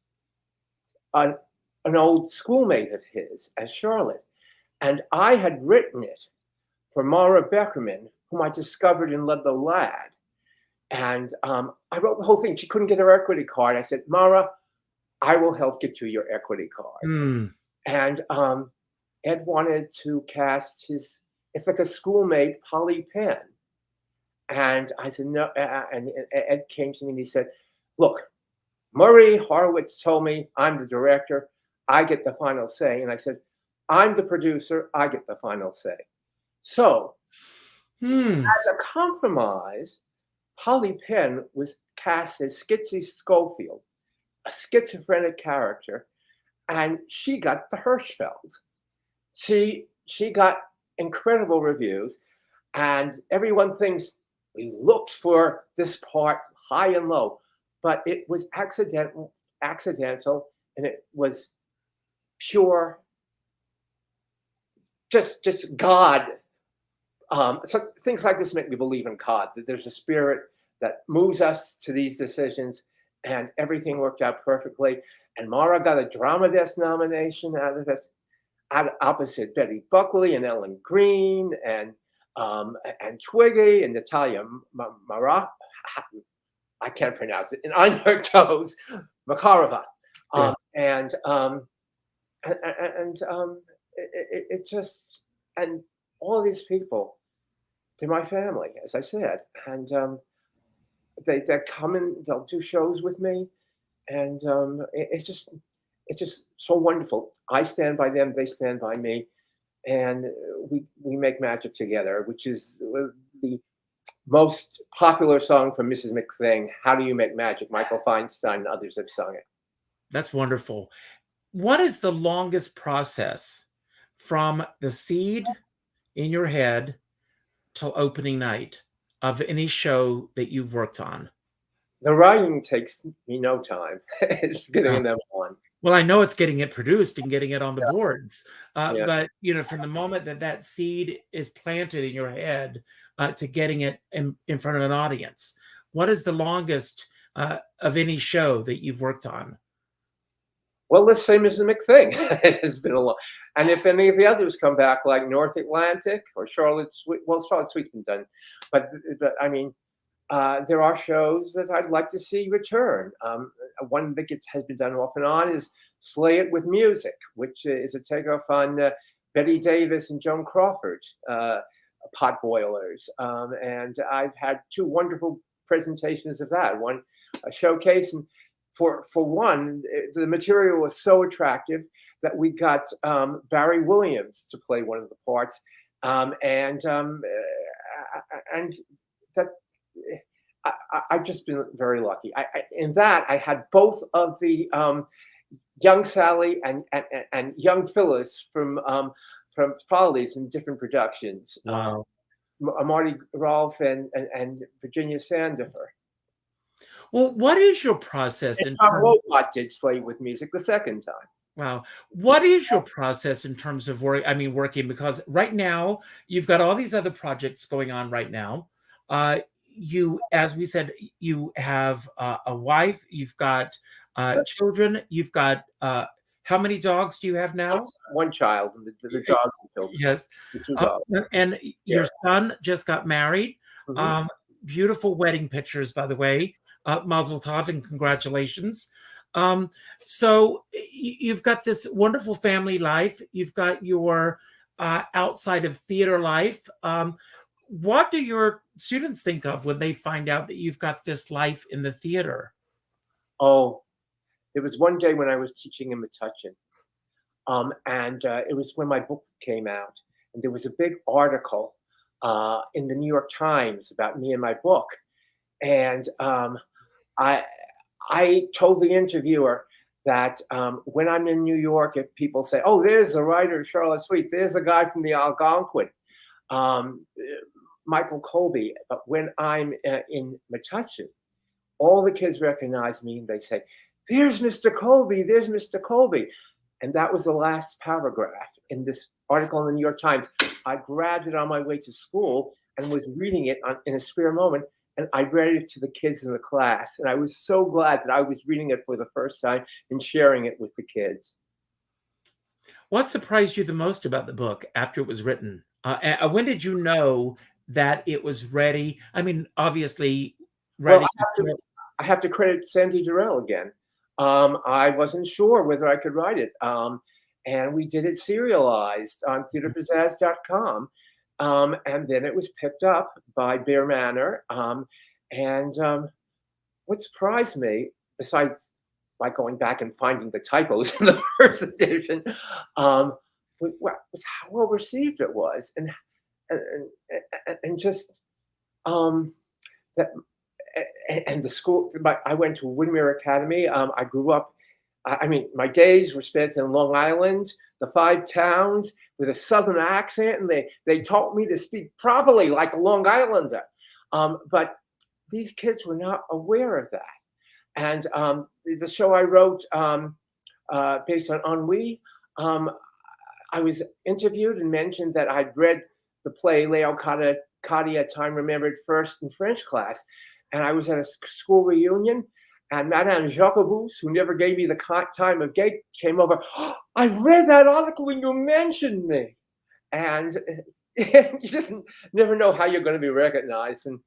an old schoolmate of his as Charlotte. And I had written it for Mara Beckerman, whom I discovered in Ludlow Ladd. And I wrote the whole thing. She couldn't get her equity card. I said, Mara, I will help get you your equity card. Mm. And Ed wanted to cast his Ithaca schoolmate, Polly Penn. And I said, no. And Ed came to me and he said, look, Murray Horowitz told me I'm the director. I get the final say. And I said, I'm the producer. I get the final say. So as a compromise, Polly Penn was cast as Skitsy Schofield, a schizophrenic character. And she got the Hirschfeld. She got incredible reviews. And everyone thinks we looked for this part high and low. But it was accidental, and it was pure, just God. So things like this make me believe in God, that there's a spirit that moves us to these decisions, and everything worked out perfectly. And Mara got a Dramatist nomination out of it, opposite Betty Buckley and Ellen Green and Twiggy and Natalia Mara. I can't pronounce it. And Einberg Makarova. Yes. It just, and all of these people, they're my family, as I said. And they come in, they'll do shows with me. And it's just so wonderful. I stand by them, they stand by me. And we make magic together, which is the most popular song from Mrs. McThing, How Do You Make Magic? Michael Feinstein and others have sung it. That's wonderful. What is the longest process from the seed in your head till opening night of any show that you've worked on? The writing takes me no time. It's getting them on. Well, I know it's getting it produced and getting it on the boards. But, from the moment that seed is planted in your head to getting it in front of an audience, what is the longest of any show that you've worked on? Well, let's say Mrs. McThing. It's been a long. And if any of the others come back, like North Atlantic or Charlotte Sweet, well, Charlotte Sweet's been done. But I mean, there are shows that I'd like to see return. One that has been done off and on is Slay It with Music, which is a takeoff on Betty Davis and Joan Crawford, Pot Boilers. And I've had two wonderful presentations of that. One, a showcase, and for one, the material was so attractive that we got Barry Williams to play one of the parts. And that, I've just been very lucky. In that, I had both of the young Sally and young Phyllis from Follies in different productions. Wow. Marty Rolfe and Virginia Sandifer. Well, what is your process And in Tom terms? Wopat did Slave with Music the second time. Wow. What is your process in terms of working? Because right now you've got all these other projects going on right now. As we said, you have a wife, you've got children, you've got how many dogs do you have now? One child, the dogs and children. Yes. The two dogs. And your son just got married. Mhm. Beautiful wedding pictures, by the way. Mazel tov and congratulations. So you've got this wonderful family life. You've got your outside of theater life. What do your students think of when they find out that you've got this life in the theater? Oh, there was one day when I was teaching in Metuchen, and it was when my book came out, and there was a big article in the New York Times about me and my book, and I told the interviewer that when I'm in New York, if people say, "Oh, there's a writer, Charlotte Sweet, there's a guy from the Algonquin, Michael Colby," but when I'm in Metuchen, all the kids recognize me and they say, "There's Mr. Colby, there's Mr. Colby." And that was the last paragraph in this article in the New York Times. I grabbed it on my way to school and was reading it in a spare moment. And I read it to the kids in the class. And I was so glad that I was reading it for the first time and sharing it with the kids. What surprised you the most about the book after it was written? When did you know that it was ready? I mean, obviously, writing. Well, I have to credit Sandy Durrell again. I wasn't sure whether I could write it. And we did it serialized on theaterpizzazz.com. And then it was picked up by Bear Manor. What surprised me, besides like going back and finding the typos in the first edition, was how well received it was, and just that. And the school, I went to Woodmere Academy. I grew up, I mean, my days were spent in Long Island, the 5 towns, with a Southern accent, and they taught me to speak properly like a Long Islander. But these kids were not aware of that. And the show I wrote based on ennui, I was interviewed and mentioned that I'd read the play Leo Cadia, Time Remembered, first in French class. And I was at a school reunion, and Madame Jacobus, who never gave me the time of day, came over. "Oh, I read that article when you mentioned me." And you just never know how you're going to be recognized. And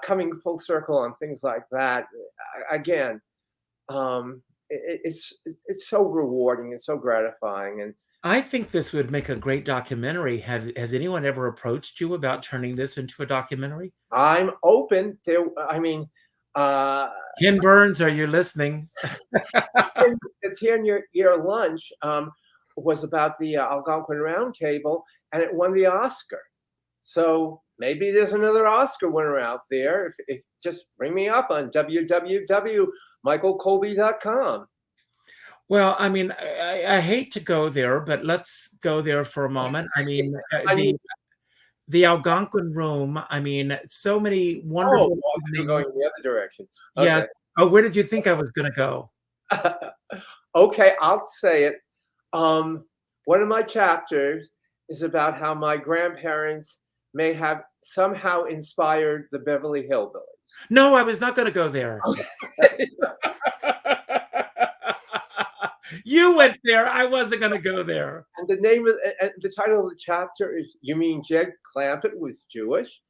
coming full circle on things like that, again, it's so rewarding and so gratifying. And I think this would make a great documentary. Has anyone ever approached you about turning this into a documentary? I'm open. Ken Burns, are you listening? The 10-year lunch was about the Algonquin Roundtable, and it won the Oscar. So maybe there's another Oscar winner out there. If just bring me up on www.michaelcolby.com. Well, I mean, I hate to go there, but let's go there for a moment. I mean, the Algonquin Room. I mean, so many wonderful. You're going in the other direction. Okay. Yes. Oh, where did you think I was going to go? Okay, I'll say it. One of my chapters is about how my grandparents may have somehow inspired the Beverly Hillbillies. No, I was not going to go there. You went there. I wasn't going to go there. And the title of the chapter is "You Mean Jed Clampett Was Jewish?"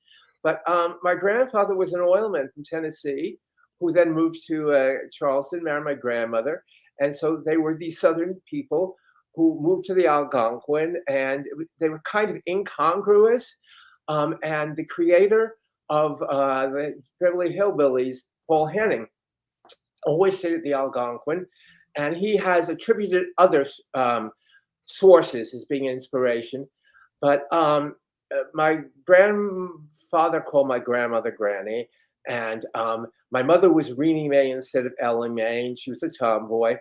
But my grandfather was an oilman from Tennessee, who then moved to Charleston, married my grandmother, and so they were these Southern people who moved to the Algonquin, and they were kind of incongruous. And the creator of the Beverly Hillbillies, Paul Henning, always stayed at the Algonquin. And he has attributed other sources as being inspiration. But my grandfather called my grandmother Granny. And my mother was Renee Mae instead of Ellen Mae. And she was a tomboy.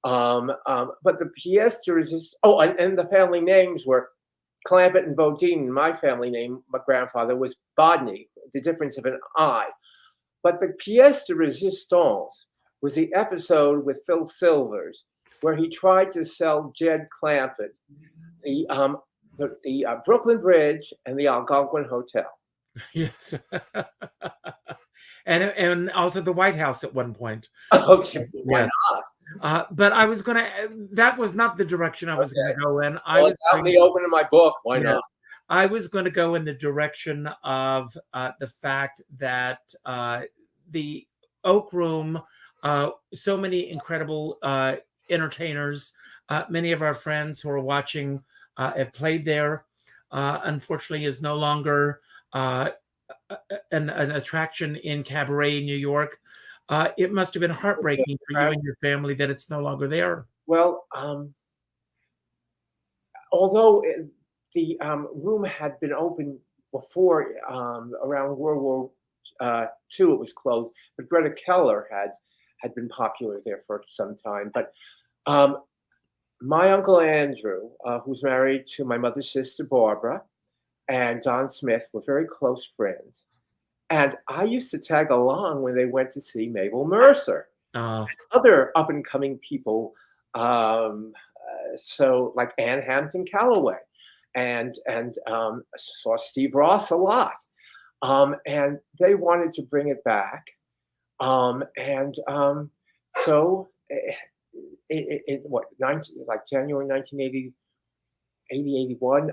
But the pièce de résistance, and the family names were Clampett and Bodine, my family name, my grandfather was Bodney, the difference of an I. But the pièce de résistance was the episode with Phil Silvers, where he tried to sell Jed Clampett the Brooklyn Bridge and the Algonquin Hotel. Yes. and also the White House at one point. Okay, why Yes. not? But I was going to, that was not the direction I was going to go in. Well, it's out in the open in my book. Why not? I was going to go in the direction of the fact that the Oak Room, so many incredible entertainers, many of our friends who are watching have played there. Unfortunately, is no longer an attraction in Cabaret, New York. It must have been heartbreaking for you and your family that it's no longer there. Well, although the room had been open before, around World War II, it was closed. But Greta Keller had been popular there for some time. But my uncle Andrew, who's married to my mother's sister Barbara, and Don Smith were very close friends. And I used to tag along when they went to see Mabel Mercer, and other up-and-coming people, so like Ann Hampton Calloway, and saw Steve Ross a lot. And they wanted to bring it back. So like January 1980, 81,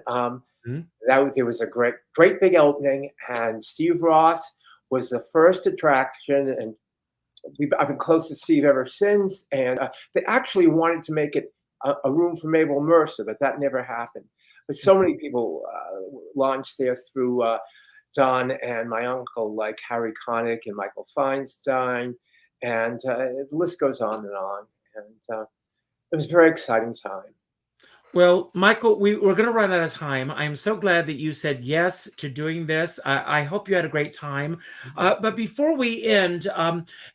there was a great big opening, and Steve Ross was the first attraction, and I've been close to Steve ever since. And they actually wanted to make it a room for Mabel Mercer, but that never happened. But so many people launched there through Don and my uncle, like Harry Connick and Michael Feinstein, and the list goes on. And it was a very exciting time. Well, Michael, we're going to run out of time. I'm so glad that you said yes to doing this. I hope you had a great time. But before we end,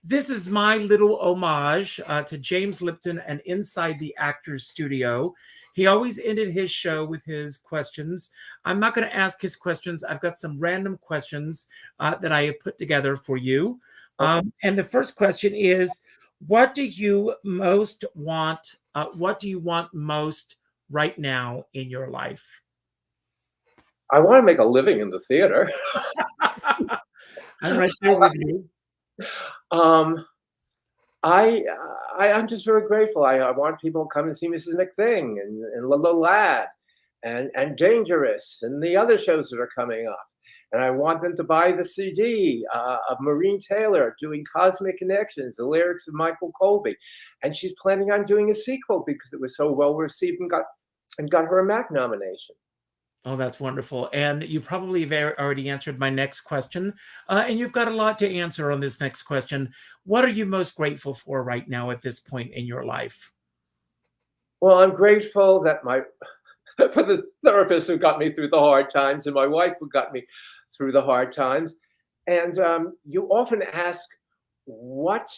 this is my little homage to James Lipton and Inside the Actors Studio. He always ended his show with his questions. I'm not going to ask his questions. I've got some random questions that I have put together for you. And the first question is, what do you most want? What do you want most right now in your life? I want to make a living in the theater. I'm right there with you. I'm just very grateful. I want people to come and see Mrs. McThing and LUDLOW LADD and Dangerous and the other shows that are coming up. And I want them to buy the CD of Maureen Taylor doing Cosmic Connections, the lyrics of Michael Colby. And she's planning on doing a sequel because it was so well received and got her a MAC nomination. Oh, that's wonderful. And you probably have already answered my next question. And you've got a lot to answer on this next question. What are you most grateful for right now at this point in your life? Well, I'm grateful that for the therapist who got me through the hard times, and my wife who got me through the hard times. And you often ask, what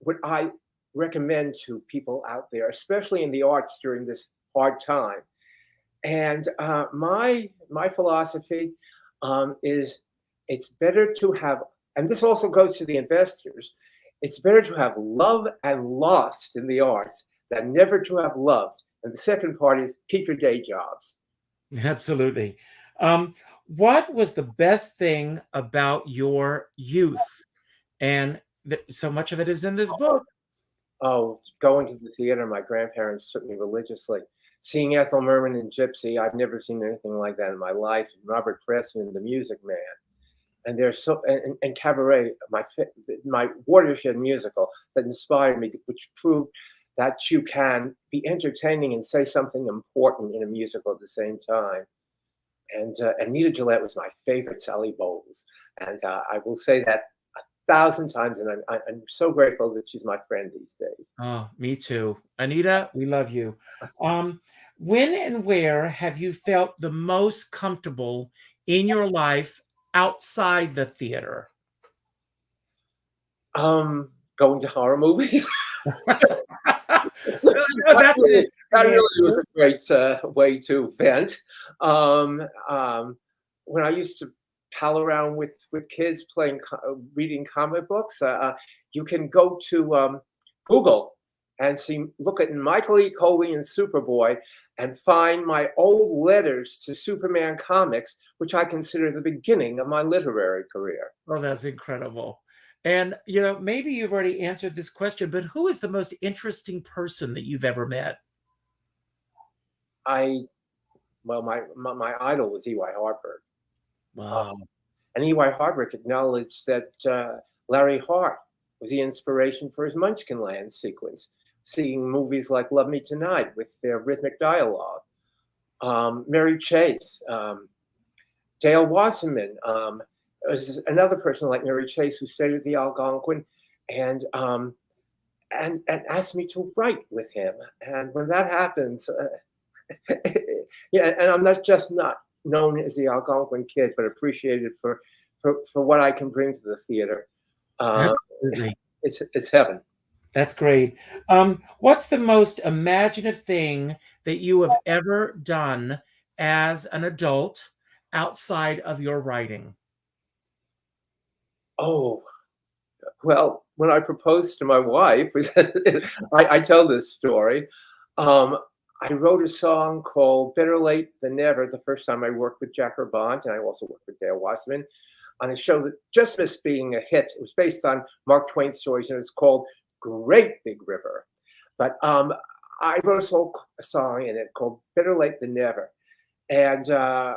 would I recommend to people out there, especially in the arts during this hard time? And my philosophy is it's better to have, and this also goes to the investors, it's better to have love and lost in the arts than never to have loved. And the second part is keep your day jobs. Absolutely. What was the best thing about your youth? And so much of it is in this book. Oh, going to the theater. My grandparents took me religiously. Seeing Ethel Merman and Gypsy, I've never seen anything like that in my life. And Robert Preston, The Music Man. And there's and Cabaret, my watershed musical that inspired me, which proved that you can be entertaining and say something important in a musical at the same time. And Anita Gillette was my favorite Sally Bowles. And I will say that 1,000 times, and I'm so grateful that she's my friend these days. Oh, me too. Anita, we love you. When and where have you felt the most comfortable in your life outside the theater? Going to horror movies. That really was a great way to vent. When I used to pal around with kids reading comic books, you can go to Google and look at Michael Colby and Superboy and find my old letters to Superman comics, which I consider the beginning of my literary career. Oh, that's incredible. And, maybe you've already answered this question, but who is the most interesting person that you've ever met? My idol was E.Y. Harburg. Wow. And E.Y. Harburg acknowledged that Larry Hart was the inspiration for his Munchkinland sequence, seeing movies like Love Me Tonight with their rhythmic dialogue. Mary Chase, Dale Wasserman, was another person like Mary Chase who stayed at the Algonquin and asked me to write with him. And when that happens, and I'm not known as the Algonquin Kid, but appreciated for what I can bring to the theater. Absolutely. It's heaven. That's great. What's the most imaginative thing that you have ever done as an adult outside of your writing? Oh, well, when I proposed to my wife, I tell this story. I wrote a song called Better Late Than Never the first time I worked with Jack Urbant, and I also worked with Dale Wasserman on a show that just missed being a hit. It was based on Mark Twain's stories, and it's called Great Big River. But I wrote a song in it called Better Late Than Never. And I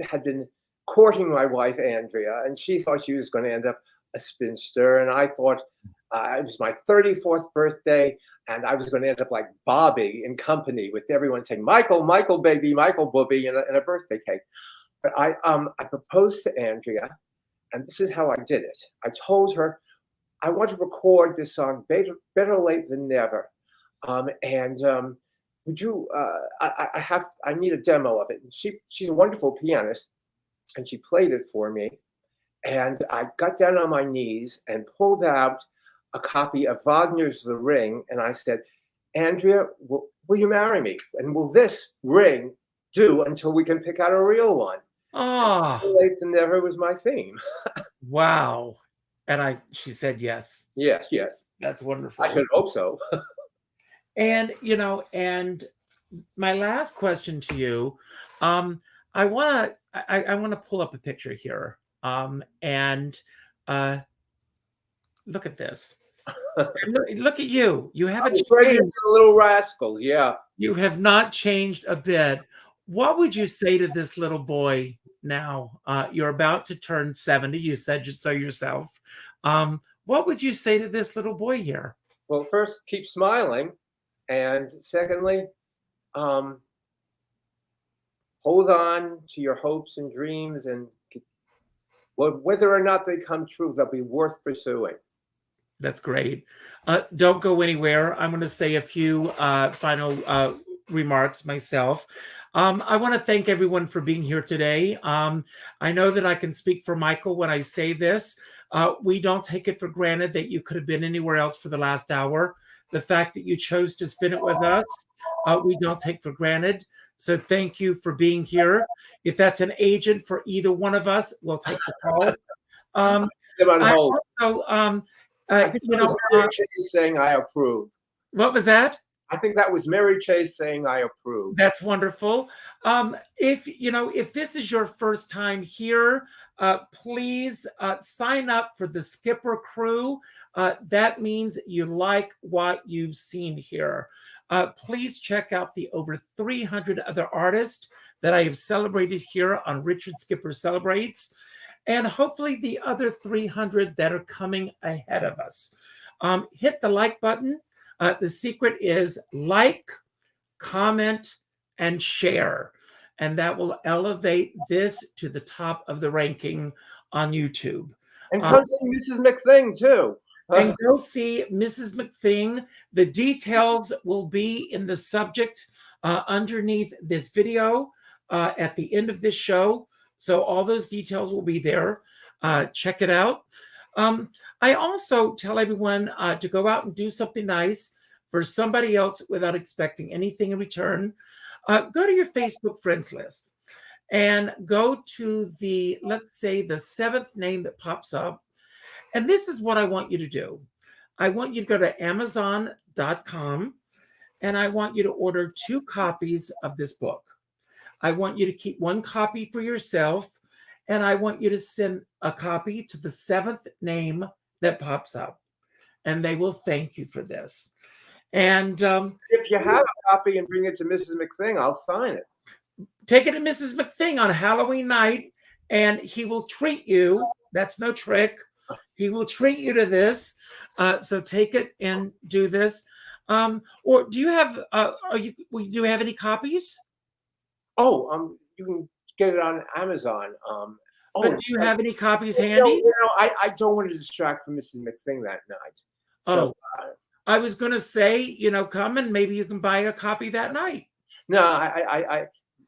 had been courting my wife, Andrea, and she thought she was going to end up a spinster. And I thought it was my 34th birthday, and I was going to end up like Bobby in company with everyone saying, Michael, Michael, baby, Michael, booby, and a birthday cake. But I proposed to Andrea, and this is how I did it. I told her, I want to record this song, Better Late Than Never. Would you, I need a demo of it. And she's a wonderful pianist, and she played it for me. And I got down on my knees and pulled out a copy of Wagner's The Ring. And I said, Andrea, will you marry me? And will this ring do until we can pick out a real one? Oh, Better Late Than Never was my theme. Wow. And she said yes. Yes. That's wonderful. I should hope so. And, and my last question to you, I want to pull up a picture here. And look at this. Look at you. You haven't changed. Little rascals. Yeah. You have not changed a bit. What would you say to this little boy now? You're about to turn 70. You said so yourself. What would you say to this little boy here? Well, first, keep smiling. And secondly, hold on to your hopes and dreams, and whether or not they come true, they'll be worth pursuing. That's great. Don't go anywhere. I'm going to say a few final remarks myself. I want to thank everyone for being here today. I know that I can speak for Michael when I say this. We don't take it for granted that you could have been anywhere else for the last hour. The fact that you chose to spend it with us, we don't take for granted. So thank you for being here. If that's an agent for either one of us, we'll take the call. I think that was Mary Chase saying I approve. What was that? I think that was Mary Chase saying I approve. That's wonderful. If this is your first time here, please sign up for the Skipper Crew. That means you like what you've seen here. Please check out the over 300 other artists that I have celebrated here on Richard Skipper Celebrates, and hopefully the other 300 that are coming ahead of us. Hit the like button. The secret is like, comment, and share. And that will elevate this to the top of the ranking on YouTube. And come see Mrs. McThing, too. And go see Mrs. McThing. The details will be in the subject underneath this video at the end of this show. So all those details will be there. Check it out. I also tell everyone to go out and do something nice. for somebody else without expecting anything in return, go to your Facebook friends list and go to the, let's say, the 7th name that pops up. And this is what I want you to do. I want you to go to Amazon.com and I want you to order 2 copies of this book. I want you to keep 1 copy for yourself, and I want you to send a copy to the 7th name that pops up, and they will thank you for this. And if you have a copy and bring it to Mrs. McThing, I'll sign it. Take it to Mrs. McThing on Halloween night, and he will treat you. That's no trick. He will treat you to this. So take it and do this. Or do you have? Do you have any copies? Oh, you can get it on Amazon. But do you have any copies handy? I don't want to distract from Mrs. McThing that night. So, I was going to say, come and maybe you can buy a copy that night. No,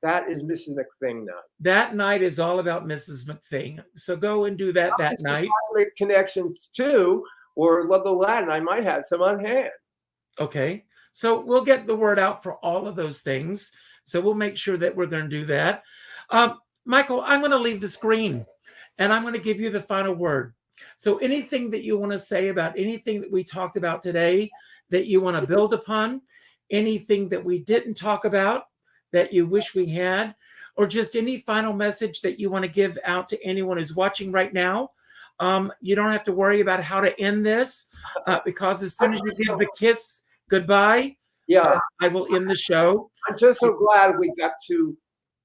that is Mrs. McThing night. That night is all about Mrs. McThing. So go and do that night. Cosmic Connections too, or Ludlow Ladd, I might have some on hand. Okay. So we'll get the word out for all of those things. So we'll make sure that we're going to do that. Michael, I'm going to leave the screen and I'm going to give you the final word. So anything that you want to say about anything that we talked about today that you want to build upon, anything that we didn't talk about that you wish we had, or just any final message that you want to give out to anyone who's watching right now. You don't have to worry about how to end this because as soon as you give the kiss goodbye, I will end the show. I'm just so glad we got to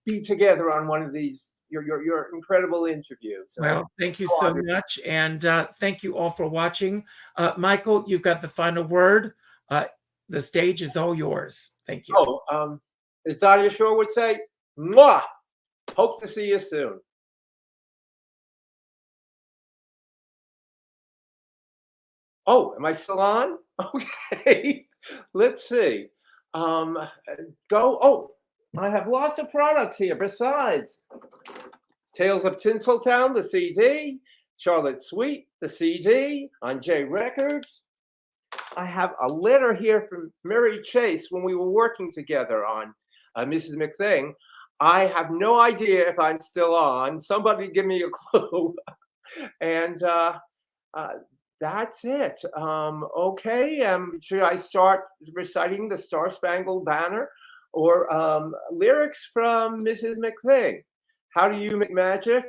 be together on one of these, your incredible interviews. Well, thank you so much. And thank you all for watching. Michael, you've got the final word. The stage is all yours. Thank you. As Dottie Shore would say, mwah! Hope to see you soon. Oh, am I still on? Okay. Let's see. I have lots of products here besides Tales of Tinseltown, the CD, Charlotte Sweet, the CD on J Records. I have a letter here from Mary Chase when we were working together on Mrs. McThing. I have no idea if I'm still on. Somebody give me a clue. And that's it. Okay. Should I start reciting the Star Spangled Banner or lyrics from Mrs. McThing? How do you make magic?